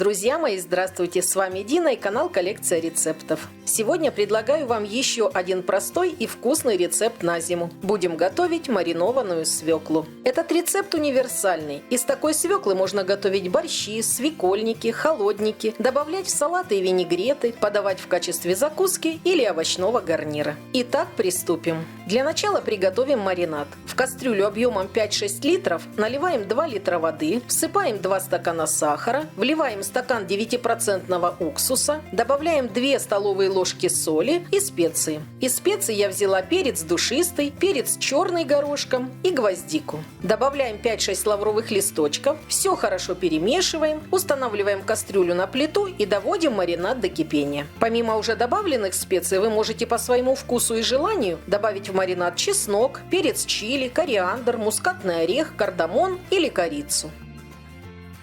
Друзья мои, здравствуйте! С вами Дина и канал Коллекция рецептов. Сегодня предлагаю вам еще один простой и вкусный рецепт на зиму. Будем готовить маринованную свеклу. Этот рецепт универсальный. Из такой свеклы можно готовить борщи, свекольники, холодники, добавлять в салаты и винегреты, подавать в качестве закуски или овощного гарнира. Итак, приступим. Для начала приготовим маринад. В кастрюлю объемом 5-6 литров наливаем 2 литра воды, всыпаем 2 стакана сахара, вливаем стакан 9% уксуса, добавляем 2 столовые ложки соли и специи. Из специй я взяла перец душистый, перец черный горошком и гвоздику. Добавляем 5-6 лавровых листочков, все хорошо перемешиваем, устанавливаем кастрюлю на плиту и доводим маринад до кипения. Помимо уже добавленных специй вы можете по своему вкусу и желанию добавить в маринад чеснок, перец чили, кориандр, мускатный орех, кардамон или корицу.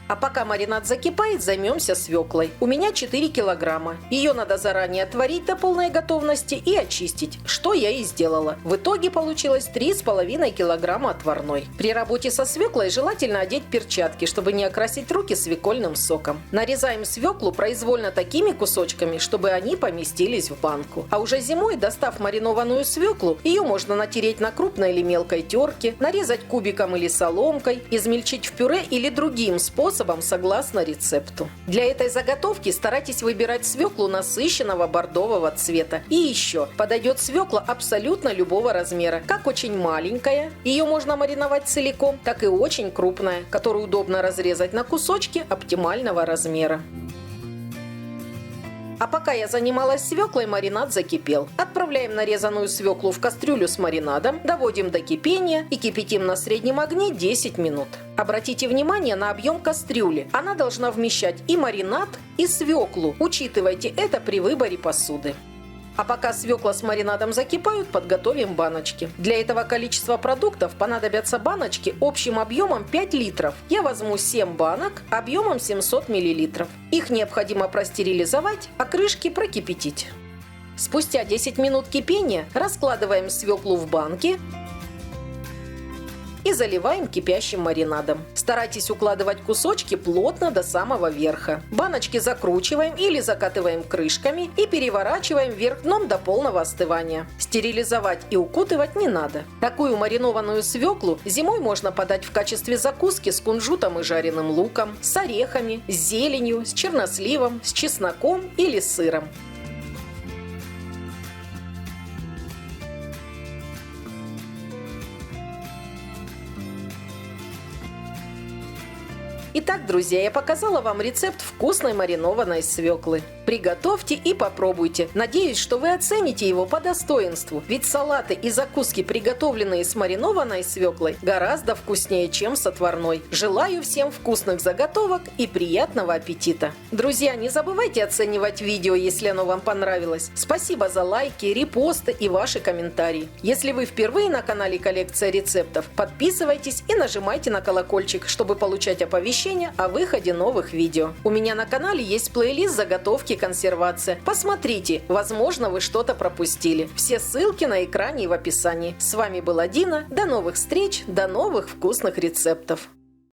А пока маринад закипает, займемся свеклой. У меня 4 килограмма. Ее надо заранее отварить до полной готовности и очистить, что я и сделала. В итоге получилось 3,5 килограмма отварной. При работе со свеклой желательно одеть перчатки, чтобы не окрасить руки свекольным соком. Нарезаем свеклу произвольно такими кусочками, чтобы они поместились в банку. А уже зимой, достав маринованную свеклу, ее можно натереть на крупной или мелкой терке, нарезать кубиком или соломкой, измельчить в пюре или другим способом, согласно рецепту. Для этой заготовки старайтесь выбирать свеклу насыщенного бордового цвета. И еще, подойдет свекла абсолютно любого размера, как очень маленькая, ее можно мариновать целиком, так и очень крупная, которую удобно разрезать на кусочки оптимального размера. А пока я занималась свеклой, маринад закипел. Отправляем нарезанную свеклу в кастрюлю с маринадом, доводим до кипения и кипятим на среднем огне 10 минут. Обратите внимание на объем кастрюли. Она должна вмещать и маринад, и свеклу. Учитывайте это при выборе посуды. А пока свекла с маринадом закипают, подготовим баночки. Для этого количества продуктов понадобятся баночки общим объемом 5 литров. Я возьму 7 банок объемом 700 мл. Их необходимо простерилизовать, а крышки прокипятить. Спустя 10 минут кипения раскладываем свеклу в банки и заливаем кипящим маринадом. Старайтесь укладывать кусочки плотно до самого верха. Баночки закручиваем или закатываем крышками и переворачиваем вверх дном до полного остывания. Стерилизовать и укутывать не надо. Такую маринованную свеклу зимой можно подать в качестве закуски с кунжутом и жареным луком, с орехами, с зеленью, с черносливом, с чесноком или с сыром. Итак, друзья, я показала вам рецепт вкусной маринованной свеклы. Приготовьте и попробуйте. Надеюсь, что вы оцените его по достоинству. Ведь салаты и закуски, приготовленные с маринованной свеклой, гораздо вкуснее, чем с отварной. Желаю всем вкусных заготовок и приятного аппетита. Друзья, не забывайте оценивать видео, если оно вам понравилось. Спасибо за лайки, репосты и ваши комментарии. Если вы впервые на канале Коллекция рецептов, подписывайтесь и нажимайте на колокольчик, чтобы получать оповещения о выходе новых видео. У меня на канале есть плейлист «Заготовки, консервация». Посмотрите, возможно, вы что-то пропустили. Все ссылки на экране и в описании. С вами была Дина. До новых встреч, до новых вкусных рецептов.